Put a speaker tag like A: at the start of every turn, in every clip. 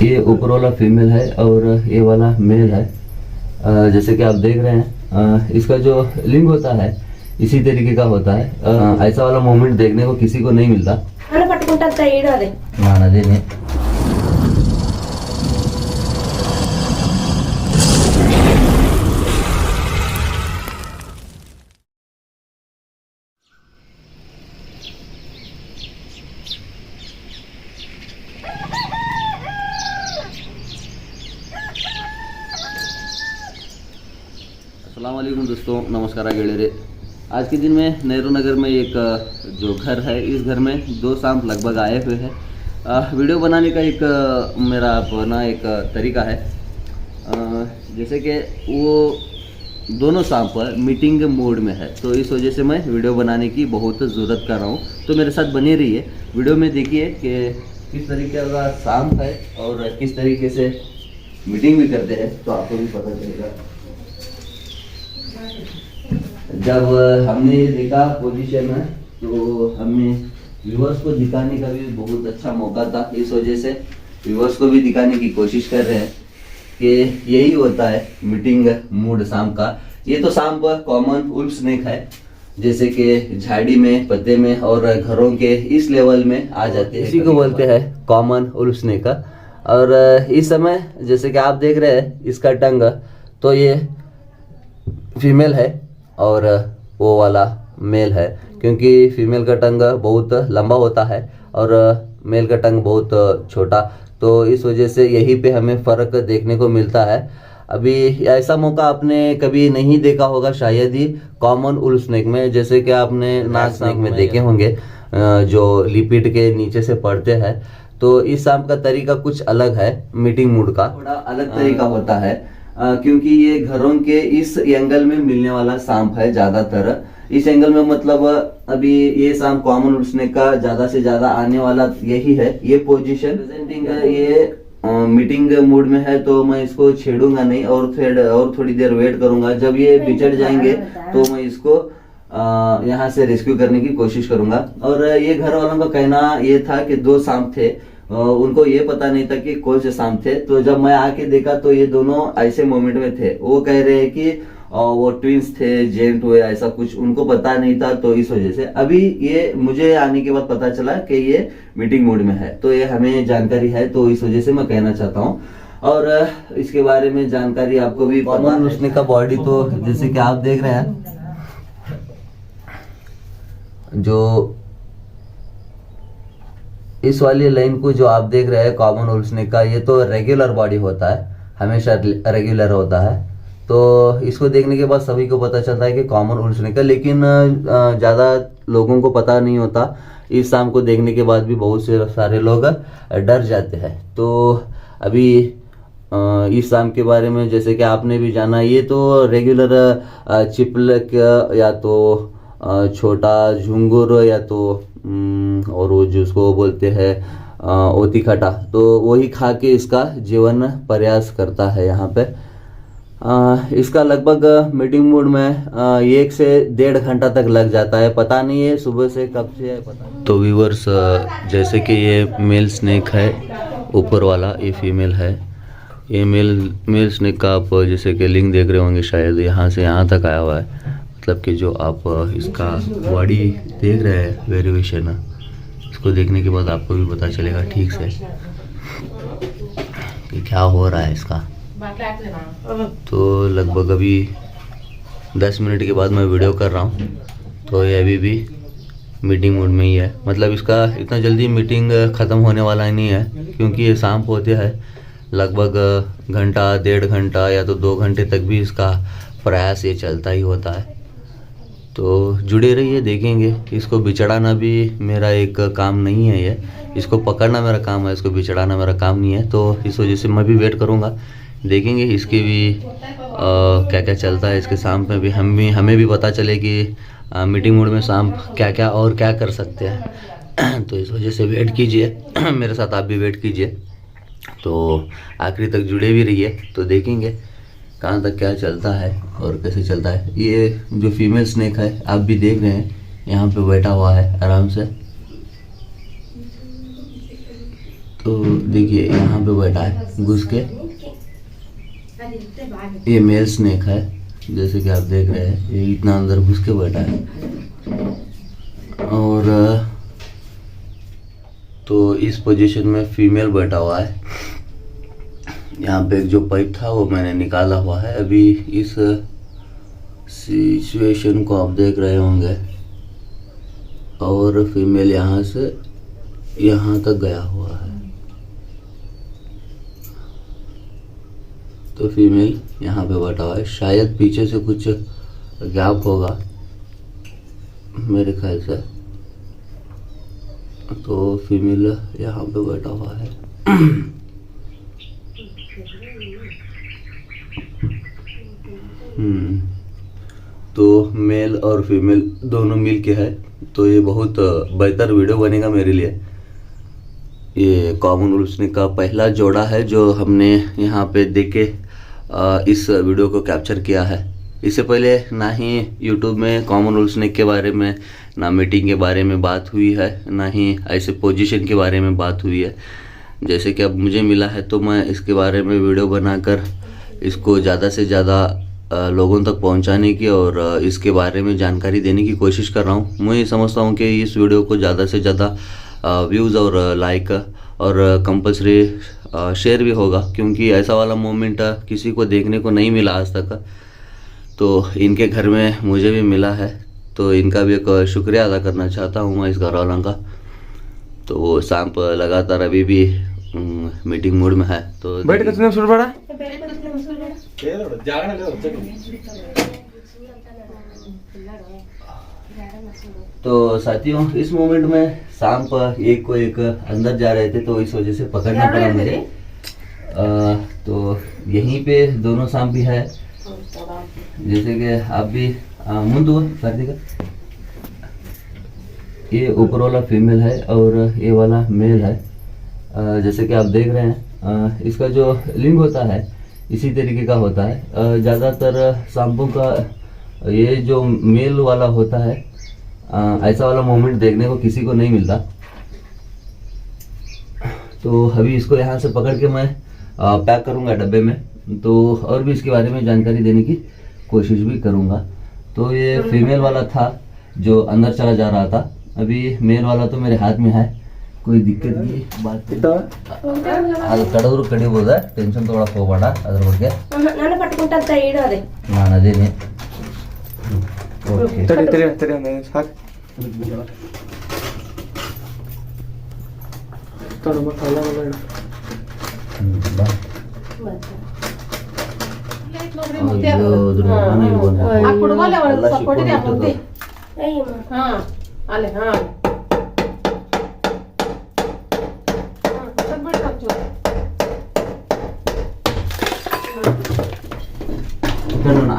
A: ये ऊपर वाला फीमेल है और ये वाला मेल है। जैसे कि आप देख रहे हैं इसका जो लिंग होता है इसी तरीके का होता है। ऐसा वाला मोमेंट देखने को किसी को नहीं मिलता। अस्सलाम वालेकुम दोस्तों, नमस्कार ಗೆಳೆಯರೆ। आज के दिन में नेहरू नगर में एक जो घर है, इस घर में 2 सांप लगभग आए हुए हैं। वीडियो बनाने का एक मेरा अपना एक तरीका है। जैसे कि वो दोनों सांप मीटिंग मोड में है, तो इस वजह से मैं वीडियो बनाने की बहुत ज़रूरत कर रहा हूँ। तो मेरे साथ बने रहिए, वीडियो में देखिए कि किस तरीके का सांप है और किस तरीके से मीटिंग भी करते हैं, तो आपको भी पता चलेगा। जब हमने ये देखा पोजीशन है तो हमें व्यूअर्स को दिखाने का भी बहुत अच्छा मौका था। इस वजह से व्यूअर्स को भी दिखाने की कोशिश कर रहे हैं कि यही होता है मीटिंग मूड सांप का। ये तो सांप कॉमन वुल्फ स्नेक है, जैसे कि झाड़ी में, पत्ते में और घरों के इस लेवल में आ जाते हैं, इसी को बोलते हैं कॉमन वुल्फ स्नेक। और इस समय जैसे कि आप देख रहे हैं इसका टंग, तो ये फीमेल है और वो वाला मेल है, क्योंकि फीमेल का टंग बहुत लंबा होता है और मेल का टंग बहुत छोटा। तो इस वजह से यहीं पे हमें फ़र्क देखने को मिलता है। अभी ऐसा मौका आपने कभी नहीं देखा होगा शायद ही कॉमन वुल्फ स्नेक में, जैसे कि आपने नाग स्नेक में देखे होंगे जो लिपिड के नीचे से पड़ते हैं। तो इस सांप का तरीका कुछ अलग है, मीटिंग मूड का थोड़ा अलग तरीका होता है, क्योंकि ये घरों के इस एंगल में मिलने वाला सांप है ज्यादातर। इस एंगल में मतलब अभी ये सांप कॉमन वुल्फ स्नेक का ज्यादा से ज्यादा आने वाला यही है, ये पोजीशन प्रेजेंटिंग है। ये मीटिंग मूड में है, तो मैं इसको छेड़ूंगा नहीं और थोड़ी देर वेट करूंगा। जब ये बिछड़ जाएंगे तो मैं इसको यहाँ से रेस्क्यू करने की कोशिश करूंगा। और ये घर वालों का कहना ये था कि 2 सांप थे, उनको ये पता नहीं था कि कौन से सांप थे। तो जब मैं आके देखा तो ये दोनों ऐसे मोमेंट में थे। वो कह रहे हैं कि वो ट्विंस थे, जेंट हुए, ऐसा कुछ उनको पता नहीं था। तो इस वजह से अभी ये मुझे आने के बाद पता चला कि ये मीटिंग मोड में है, तो ये हमें जानकारी है, तो इस वजह से मैं कहना चाहता हूँ। और इसके बारे में जानकारी आपको भी पता है। उसने का बॉडी तो जैसे कि आप देख रहे हैं, जो इस वाली लाइन को जो आप देख रहे हैं कॉमन वुल्फ स्नेक का, ये तो रेगुलर बॉडी होता है, हमेशा रेगुलर होता है। तो इसको देखने के बाद सभी को पता चलता है कि कॉमन वुल्फ स्नेक का, लेकिन ज़्यादा लोगों को पता नहीं होता। इस सांप को देखने के बाद भी बहुत से सारे लोग डर जाते हैं। तो अभी इस सांप के बारे में जैसे कि आपने भी जाना, ये तो रेगुलर चिपलक या तो छोटा झुंगुर या तो और वो जिसको बोलते हैं ओती खटा, तो वही खा के इसका जीवन प्रयास करता है यहाँ पे। इसका लगभग मीटिंग मूड में 1 से 1.5 घंटा तक लग जाता है, पता नहीं है सुबह से कब से है, पता नहीं। तो व्यूअर्स, जैसे कि ये मेल स्नेक है ऊपर वाला, ये फीमेल है। ये मेल स्नेक का आप जैसे कि लिंग देख रहे होंगे, शायद यहाँ से यहाँ तक आया हुआ है। मतलब कि जो आप इसका बॉडी देख रहे हैं वेरिएशन, इसको देखने के बाद आपको भी पता चलेगा ठीक से कि क्या हो रहा है इसका। तो लगभग अभी 10 मिनट के बाद मैं वीडियो कर रहा हूँ, तो ये अभी भी मीटिंग मोड में ही है। मतलब इसका इतना जल्दी मीटिंग ख़त्म होने वाला ही नहीं है, क्योंकि ये सांप होते हैं लगभग घंटा, 1.5 घंटा या तो 2 घंटे तक भी इसका प्रयास ये चलता ही होता है। तो जुड़े रहिए, देखेंगे। इसको बिछड़ाना भी मेरा एक काम नहीं है, ये इसको पकड़ना मेरा काम है, इसको बिछड़ाना मेरा काम नहीं है। तो इस वजह से मैं भी वेट करूँगा, देखेंगे इसकी भी क्या क्या चलता है इसके सांप में भी। हमें भी पता चले कि मीटिंग मोड में सांप क्या क्या और क्या कर सकते हैं। तो इस वजह से वेट कीजिए, मेरे साथ आप भी वेट कीजिए, तो आखिरी तक जुड़े भी रहिए, तो देखेंगे कहाँ तक क्या चलता है और कैसे चलता है। ये जो फीमेल स्नेक है आप भी देख रहे हैं, यहाँ पे बैठा हुआ है आराम से। तो देखिए यहाँ पे बैठा है घुस के, ये मेल स्नेक है जैसे कि आप देख रहे हैं, ये इतना अंदर घुस के बैठा है। और तो इस पोजीशन में फीमेल बैठा हुआ है। यहाँ पे जो पाइप था वो मैंने निकाला हुआ है। अभी इस सिचुएशन को आप देख रहे होंगे, और फीमेल यहाँ से यहाँ तक गया हुआ है। तो फीमेल यहाँ पे बैठा हुआ है, शायद पीछे से कुछ गैप होगा मेरे ख्याल से। तो फीमेल यहाँ पे बैठा हुआ है। तो मेल और फीमेल दोनों मिल के है, तो ये बहुत बेहतर वीडियो बनेगा मेरे लिए। ये कॉमन वुल्फ स्नेक का पहला जोड़ा है जो हमने यहाँ पे देख के इस वीडियो को कैप्चर किया है। इससे पहले ना ही यूट्यूब में कॉमन वुल्फ स्नेक के बारे में, ना मीटिंग के बारे में बात हुई है, ना ही ऐसे पोजीशन के बारे में बात हुई है। जैसे कि अब मुझे मिला है तो मैं इसके बारे में वीडियो बनाकर इसको ज़्यादा से ज़्यादा लोगों तक पहुंचाने की और इसके बारे में जानकारी देने की कोशिश कर रहा हूं। मैं ये समझता हूं कि इस वीडियो को ज़्यादा से ज़्यादा व्यूज़ और लाइक और कंपल्सरी शेयर भी होगा, क्योंकि ऐसा वाला मोमेंट किसी को देखने को नहीं मिला आज तक। तो इनके घर में मुझे भी मिला है, तो इनका भी एक शुक्रिया अदा करना चाहता हूँ मैं इस घर वालों का। तो वो सांप लगातार अभी भी मीटिंग मूड में है। तो
B: बैठ कर सुन पड़ा
A: तो साथियों, इस मोमेंट में सांप एक को एक अंदर जा रहे थे, तो इस वजह से पकड़ना पड़ा मुझे। तो यहीं पे दोनों सांप भी है, जैसे कि आप भी मुंदु कर देगा। ये ऊपर वाला फीमेल है और ये वाला मेल है। जैसे कि आप देख रहे हैं, इसका जो लिंग होता है इसी तरीके का होता है। ज़्यादातर सांपों का ये जो मेल वाला होता है, ऐसा वाला मोमेंट देखने को किसी को नहीं मिलता। तो अभी इसको यहाँ से पकड़ के मैं पैक करूँगा डब्बे में, तो और भी इसके बारे में जानकारी देने की कोशिश भी करूँगा। तो ये फीमेल वाला था जो अंदर चला जा रहा था। अभी मेल वाला तो मेरे हाथ में है, कोई दिक्कत की बात ಅದು ಕಡವರು ಕಡಿಬೋದ, ಟೆನ್ಷನ್ ತೊಗೊಳಕ್ ಹೋಗಬೇಡ ಅದ್ರ ಬಗ್ಗೆ.
C: ನಾನು ಪಟ್ಕೊಂತ ಇಡೋದೆ
A: ನಾನು ಅದೇನೆ. ಓಕೆ
B: ತಡಿ ತಡಿ ತಡಿ ಅಂದ್ರೆ ಸಾಕು ತಡ ಮತ್ತೆ ಅಲ್ಲ ಅಲ್ಲ
A: ಬಾ.
D: ಆ ಕುಡುಗೋಲೆ ಒಂದು ಸ್ವಲ್ಪ ಕೊಡಿರಿ ಆ ಮುಂದೆ. ಹಾ ಅಲ್ಲೇ ಹಾ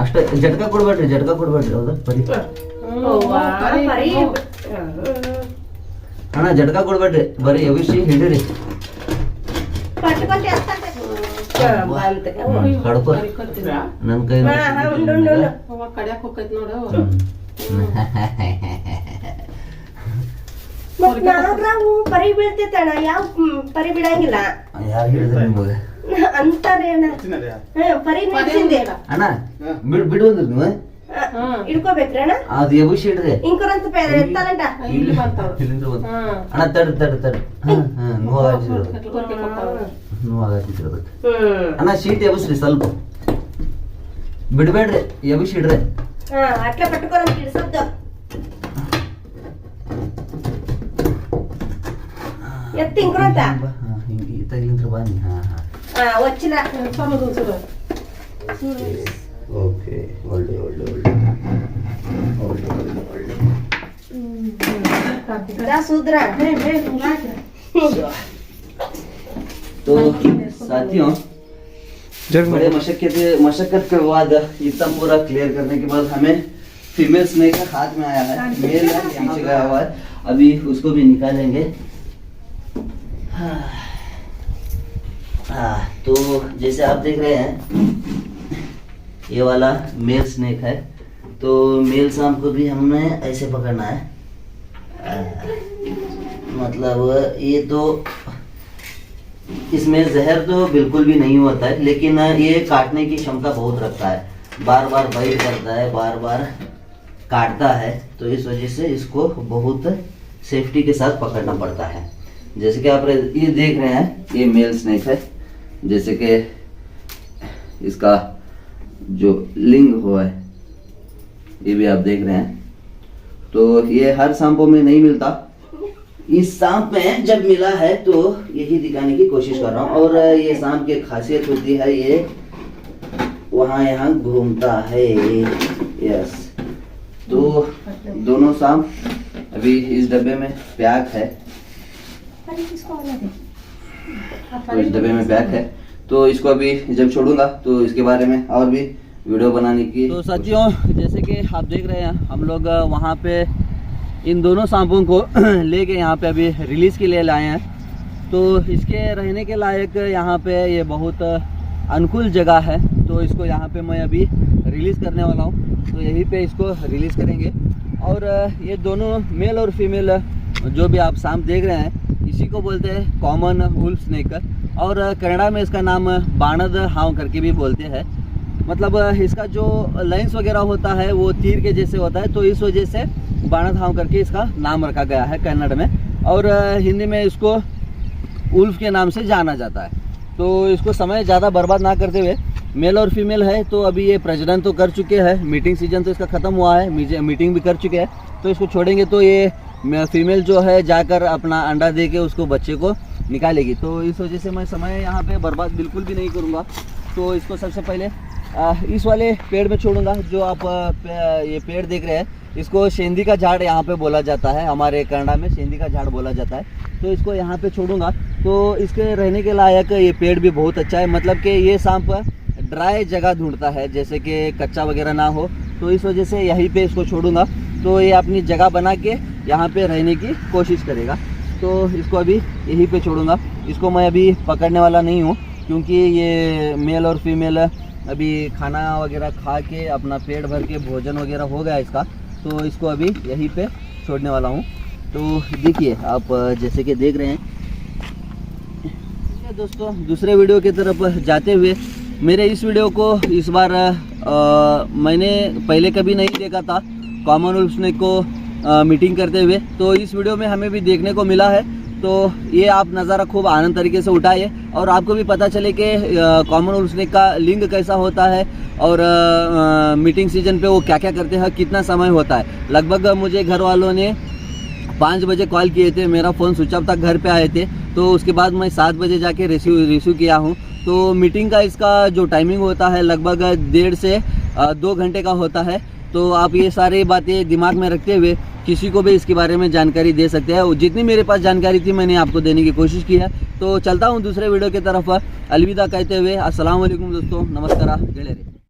A: ಅಷ್ಟೇ, ಜಟ್ಕ ಕೊಡ್ಬೇಡ್ರಿ, ಜಟ್ಕ ಕೊಡ್ಬೇಡ್ರಿ. ಹೌದಾ ಬರೀ ಅಣ್ಣ ಜಟ್ಕ ಕೊಡ್ಬೇಡ್ರಿ, ಬರೀ ಎಬಿಸಿ ಹಿಡಿರಿ. ಕಡ್ಕೊ ನನ್ನ ಕೈ
D: ಕಡ್ಯಾಕ್ ಹೋಗೈತ್ ನೋಡು.
C: ನಾವು ಪರಿ ಬೀಳ್ತೈತಣ್ಣ, ಯಾವ ಪರಿ ಬಿಡಂಗಿಲ್ಲ.
A: ಯಾರು ಹೇಳಿದ್ರೆ ನಿಮಗೆ
C: ಅಂತಾರೆ ಅಣ್ಣ, ಪರಿ ನಿಲ್ಸಿಂದೆ
A: ಅಣ್ಣ ಬಿಡು ಅಂದ್ರೆ ನೀವು
C: ಇಡ್ಕೋಬೇಕ್ರಿ ಅಣ್ಣ.
A: ಅದು ಎಬಿಸಿ ಹಿಡ್ರಿ
C: ಇಂಕುರಂತ ಎತ್ತಾರಂಟ
D: ಇಲ್ಲಿ ಬಂತಾವ.
A: ಅಣ್ಣ ತಡ್ರಿ ತಡ್ರಿ ತಡ್ರಿ. ನೋವಾಗತ್ತಿರ್ಬೇಕು ಅಣ್ಣ. ಶೀಟ್ ಎಬಸ್ರಿ ಸ್ವಲ್ಪ, ಬಿಡ್ಬೇಡ್ರಿ, ಎಬಿಸಿ ಹಿಡ್ರಿ.
C: ಅಟ್ಲೆ ಪಟ್ಕೋರಂತ ಇಡ್ಸದ್ದು ಎತ್ತಿ ಇಂಕುರಂತ
A: ತಗ್ಲಿಂತ್ರ ಬನ್ನಿ.
C: వచ్చిన
A: ಓಕೆ, ಒಳ್ಳೆ ಒಳ್ಳೆ ಒಳ್ಳೆ ಒಳ್ಳೆ ಒಳ್ಳೆ ಒಳ್ಳೆ
C: सूद्रा।
A: तो साथियों, बड़े मशक्कत के बाद इतना पूरा क्लियर करने के बाद हमें फीमेल स्नेक का हाथ में आया है। मेल यहाँ गया हुआ है, अभी उसको भी निकालेंगे। तो जैसे आप देख रहे हैं, ये वाला मेल स्नेक है। तो मेल सांप को भी हमने ऐसे पकड़ना है। मतलब ये तो इसमें जहर तो बिल्कुल भी नहीं होता है, लेकिन ये काटने की क्षमता बहुत रखता है, बार बार बाइट करता है, बार बार काटता है। तो इस वजह से इसको बहुत सेफ्टी के साथ पकड़ना पड़ता है। जैसे कि आप ये देख रहे हैं, ये मेल स्नेक है। जैसे कि इसका जो लिंग हुआ है ये भी आप देख रहे हैं। तो ये हर सांपों में नहीं मिलता, इस सांप में जब मिला है तो यही दिखाने की कोशिश कर रहा हूँ। और ये सांप की खासियत होती है, ये वहाँ यहाँ घूमता है। यस, तो दोनों सांप अभी इस डब्बे में पैक है, तो इस डब्बे में पैक है। तो इसको अभी जब छोड़ूंगा तो इसके बारे में और भी वीडियो बनाने की। तो साथियों, जैसे कि आप देख रहे हैं, हम लोग वहाँ पे इन दोनों सांपों को लेके यहाँ पे अभी रिलीज़ के लिए लाए हैं। तो इसके रहने के लायक यहाँ पे ये बहुत अनुकूल जगह है। तो इसको यहाँ पे मैं अभी रिलीज़ करने वाला हूँ, तो यहीं पे इसको रिलीज़ करेंगे। और ये दोनों मेल और फीमेल जो भी आप सांप देख रहे हैं, इसी को बोलते हैं कॉमन वुल्फ स्नेक, और कन्नड़ा में इसका नाम बाणद हाव करके भी बोलते हैं। मतलब इसका जो लेंस वगैरह होता है वो तीर के जैसे होता है, तो इस वजह से बाणद हाव करके इसका नाम रखा गया है कन्नड़ में। और हिंदी में इसको उल्फ के नाम से जाना जाता है। तो इसको समय ज़्यादा बर्बाद ना करते हुए, मेल और फीमेल है तो अभी ये प्रजनन तो कर चुके हैं, मीटिंग सीजन तो इसका ख़त्म हुआ है, मीटिंग भी कर चुके हैं। तो इसको छोड़ेंगे तो ये फीमेल जो है जाकर अपना अंडा दे के उसको बच्चे को निकालेगी। तो इस वजह से मैं समय यहाँ पे बर्बाद बिल्कुल भी नहीं करूँगा। तो इसको सबसे पहले इस वाले पेड़ में छोड़ूंगा। जो आप ये पेड़ देख रहे हैं, इसको शेंदी का झाड़ यहाँ पे बोला जाता है, हमारे कन्नड़ा में शेंदी का झाड़ बोला जाता है। तो इसको यहाँ पे छोड़ूंगा। तो इसके रहने के लायक ये पेड़ भी बहुत अच्छा है। मतलब कि ये सांप ड्राई जगह ढूंढता है, जैसे कि कच्चा वगैरह ना हो, तो इस वजह से यहीं पे इसको छोड़ूंगा। तो ये अपनी जगह बना के यहाँ पे रहने की कोशिश करेगा। तो इसको अभी यहीं पे छोड़ूंगा। इसको मैं अभी पकड़ने वाला नहीं हूँ, क्योंकि ये मेल और फीमेल अभी खाना वगैरह खा के अपना पेट भर के भोजन वगैरह हो गया इसका। तो इसको अभी यहीं पे छोड़ने वाला हूँ। तो देखिए आप जैसे कि देख रहे हैं। दोस्तों, दूसरे वीडियो की तरफ जाते हुए, मेरे इस वीडियो को इस बार मैंने पहले कभी नहीं देखा था कॉमन वुल्फ स्नेक को मीटिंग करते हुए। तो इस वीडियो में हमें भी देखने को मिला है। तो ये आप नज़ारा खूब आनंद तरीके से उठाइए और आपको भी पता चले कि कॉमन वुल्फ स्नेक का लिंग कैसा होता है और मीटिंग सीजन पे वो क्या क्या करते हैं, कितना समय होता है। लगभग मुझे घर वालों ने 5 बजे कॉल किए थे, मेरा फ़ोन स्विच ऑफ तक घर पे आए थे। तो उसके बाद मैं 7 बजे जाके रिसीव किया हूँ। तो मीटिंग का इसका जो टाइमिंग होता है लगभग 1.5 से 2 घंटे का होता है। तो आप ये सारी बातें दिमाग में रखते हुए किसी को भी इसके बारे में जानकारी दे सकते हैं। जितनी मेरे पास जानकारी थी मैंने आपको देने की कोशिश की है। तो चलता हूँ दूसरे वीडियो की तरफ। अलविदा कहते हुए अस्सलाम वालेकुम दोस्तों, नमस्कार, जय हिंद।